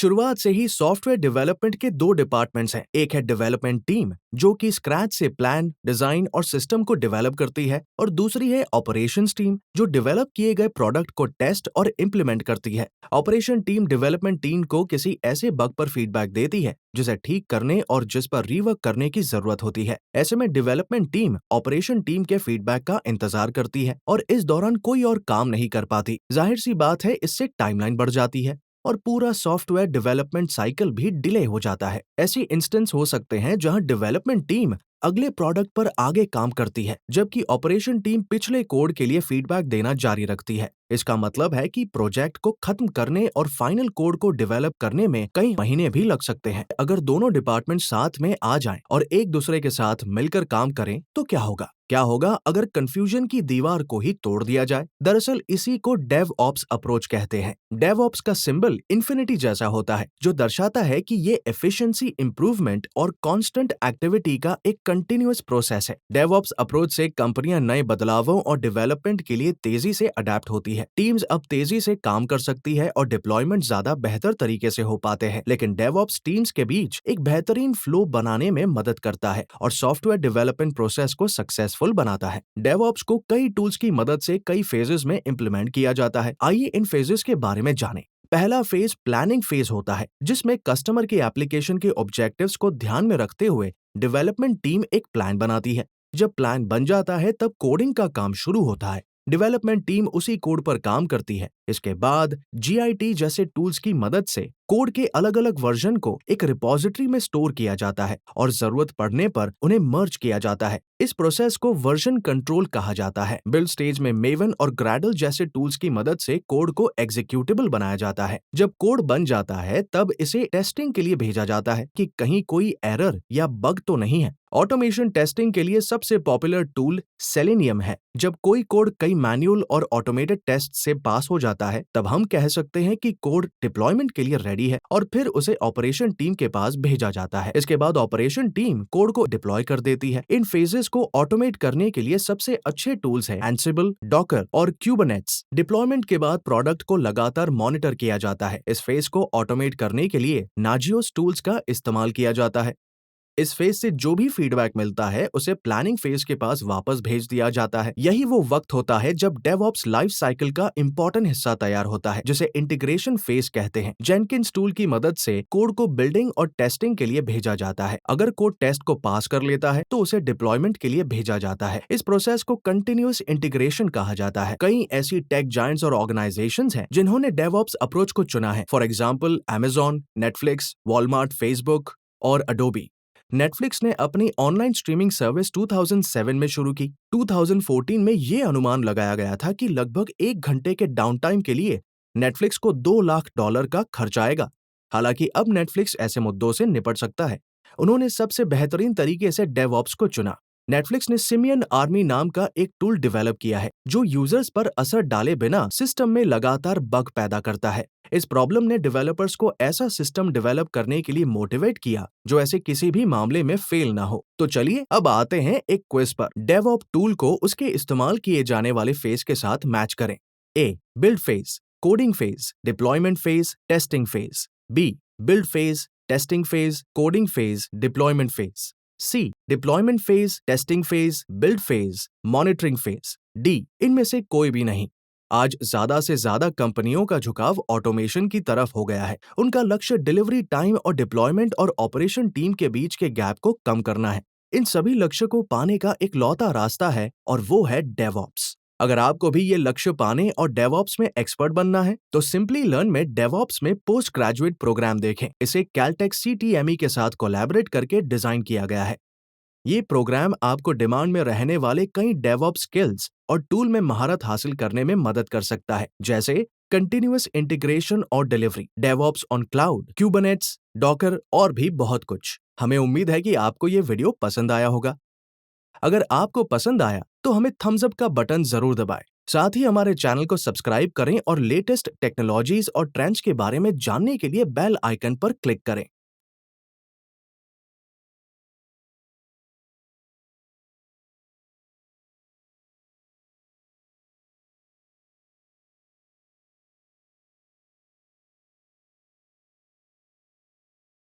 शुरुआत से ही software development के दो डिपार्टमेंट्स हैं। एक है डेवलपमेंट टीम जो कि स्क्रैच से प्लान, डिजाइन और सिस्टम को डेवलप करती है, और दूसरी है ऑपरेशंस टीम जो डेवलप किए गए प्रोडक्ट को टेस्ट और इम्प्लीमेंट करती है। ऑपरेशन टीम डेवलपमेंट टीम को किसी ऐसे बग पर फीडबैक देती है जिसे ठीक करने और जिस पर रीवर्क करने की जरूरत होती है। ऐसे में डेवलपमेंट टीम ऑपरेशन टीम के फीडबैक का इंतजार करती है और इस दौरान कोई और काम नहीं कर पाती। जाहिर सी बात है, इससे टाइमलाइन बढ़ जाती है और पूरा सॉफ्टवेयर डेवलपमेंट साइकिल भी डिले हो जाता है। ऐसे इंस्टेंस हो सकते हैं जहां डेवलपमेंट टीम अगले प्रोडक्ट पर आगे काम करती है, जबकि ऑपरेशन टीम पिछले कोड के लिए फीडबैक देना जारी रखती है। इसका मतलब है कि प्रोजेक्ट को खत्म करने और फाइनल कोड को डेवलप करने में कई महीने भी लग सकते हैं। अगर दोनों डिपार्टमेंट साथ में आ जाएं और एक दूसरे के साथ मिलकर काम करें तो क्या होगा? क्या होगा अगर कंफ्यूजन की दीवार को ही तोड़ दिया जाए? दरअसल इसी को डेव ऑप्स अप्रोच कहते हैं। डेव ऑप्स का सिंबल इन्फिनिटी जैसा होता है, जो दर्शाता है कि ये एफिशिएंसी इंप्रूवमेंट और कांस्टेंट एक्टिविटी का एक कंटिन्यूअस प्रोसेस है। डेव ऑप्स अप्रोच से कंपनियां नए बदलावों और डेवलपमेंट के लिए तेजी से अडेप्ट होती है। टीम्स अब तेजी से काम कर सकती है और डिप्लॉयमेंट ज्यादा बेहतर तरीके से हो पाते हैं। लेकिन डेव ऑप्स टीम्स के बीच एक बेहतरीन फ्लो बनाने में मदद करता है और सॉफ्टवेयर डेवलपमेंट प्रोसेस को सक्सेसफुल बनाता है। डेवऑप्स को कई टूल्स की मदद से कई फेजेस में इंप्लीमेंट किया जाता है। आइए इन फेजेस के बारे में जानें। पहला फेज प्लानिंग फेज होता है, जिसमें कस्टमर के एप्लीकेशन के ऑब्जेक्टिव्स को ध्यान में रखते हुए डेवलपमेंट टीम एक प्लान बनाती है। जब प्लान बन जाता है तब कोडिंग का काम शुरू होता है। डेवलपमेंट टीम उसी कोड पर काम करती है। इसके बाद GIT जैसे टूल्स की मदद से कोड के अलग अलग वर्जन को एक रिपॉजिटरी में स्टोर किया जाता है और जरूरत पड़ने पर उन्हें मर्ज किया जाता है। इस प्रोसेस को वर्जन कंट्रोल कहा जाता है। बिल्ड स्टेज में मेवन और ग्रैडल जैसे टूल्स की मदद से कोड को एग्जीक्यूटेबल बनाया जाता है। जब कोड बन जाता है तब इसे टेस्टिंग के लिए भेजा जाता है कि कहीं कोई एरर या बग तो नहीं है। ऑटोमेशन टेस्टिंग के लिए सबसे पॉपुलर टूल सेलेनियम है। जब कोई कोड कई मैन्युअल और ऑटोमेटेड टेस्ट से पास हो जाता है तब हम कह सकते हैं कि कोड डिप्लॉयमेंट के लिए रेडी है और फिर उसे ऑपरेशन टीम के पास भेजा जाता है। इसके बाद ऑपरेशन टीम कोड को डिप्लॉय कर देती है। इन फेजेस को ऑटोमेट करने के लिए सबसे अच्छे टूल्स हैं एंसिबल, डॉकर और क्यूबरनेट्स। डिप्लॉयमेंट के बाद प्रोडक्ट को लगातार मॉनिटर किया जाता है। इस फेज को ऑटोमेट करने के लिए नाजियोस टूल्स का इस्तेमाल किया जाता है। इस फेज से जो भी फीडबैक मिलता है उसे प्लानिंग फेज के पास वापस भेज दिया जाता है। यही वो वक्त होता है जब डेवऑप्स लाइफ साइकिल का इंपॉर्टेंट हिस्सा तैयार होता है, जिसे इंटीग्रेशन फेज कहते हैं। जेनकिंस टूल की मदद से कोड को बिल्डिंग और टेस्टिंग के लिए भेजा जाता है। अगर कोड टेस्ट को पास कर लेता है तो उसे डिप्लॉयमेंट के लिए भेजा जाता है। इस प्रोसेस को कंटिन्यूअस इंटीग्रेशन कहा जाता है। कई ऐसी टेक जायंट्स और ऑर्गेनाइजेशंस हैं जिन्होंने डेवऑप्स अप्रोच को चुना है। For example Amazon, Netflix, Walmart, Facebook और अडोबी। नेटफ्लिक्स ने अपनी ऑनलाइन स्ट्रीमिंग सर्विस 2007 में शुरू की। 2014 में ये अनुमान लगाया गया था कि लगभग 1 घंटे के डाउनटाइम के लिए नेटफ्लिक्स को $2 लाख का खर्च आएगा। हालांकि अब नेटफ्लिक्स ऐसे मुद्दों से निपट सकता है। उन्होंने सबसे बेहतरीन तरीके से डेवऑप्स को चुना। नेटफ्लिक्स ने सिमियन आर्मी नाम का एक टूल डेवलप किया है जो यूजर्स पर असर डाले बिना सिस्टम में लगातार बग पैदा करता है। इस प्रॉब्लम ने डेवलपर्स को ऐसा सिस्टम डेवलप करने के लिए मोटिवेट किया जो ऐसे किसी भी मामले में फेल ना हो। तो चलिए अब आते हैं एक क्विज पर। डेवऑप टूल को उसके इस्तेमाल किए जाने वाले फेज के साथ मैच करें। A, build phase, coding phase, deployment phase, testing phase. B, build phase, testing phase, coding phase, deployment phase. C, deployment phase, testing phase, build phase, monitoring phase. D, इनमें से कोई भी नहीं। आज ज्यादा से ज्यादा कंपनियों का झुकाव ऑटोमेशन की तरफ हो गया है। उनका लक्ष्य डिलीवरी टाइम और डिप्लॉयमेंट और ऑपरेशन टीम के बीच के गैप को कम करना है। इन सभी लक्ष्य को पाने का एक लौता रास्ता है और वो है डेवऑप्स। अगर आपको भी ये लक्ष्य पाने और डेवऑप्स में एक्सपर्ट बनना है तो सिंपली लर्न में डेवऑप्स में पोस्ट ग्रेजुएट प्रोग्राम देखें। इसे कैलटेक CTME के साथ कोलैबोरेट करके डिजाइन किया गया है। ये प्रोग्राम आपको डिमांड में रहने वाले कई डेवऑप्स स्किल्स और टूल में महारत हासिल करने में मदद कर सकता है, जैसे कंटिन्यूअस इंटीग्रेशन और delivery, DevOps on cloud, Kubernetes, Docker और भी बहुत कुछ। हमें उम्मीद है कि आपको ये वीडियो पसंद आया होगा। अगर आपको पसंद आया तो हमें थम्स अप का बटन जरूर दबाएं। साथ ही हमारे चैनल को सब्सक्राइब करें और लेटेस्ट टेक्नोलॉजीज और ट्रेंड्स के बारे में जानने के लिए बेल आइकन पर क्लिक करें।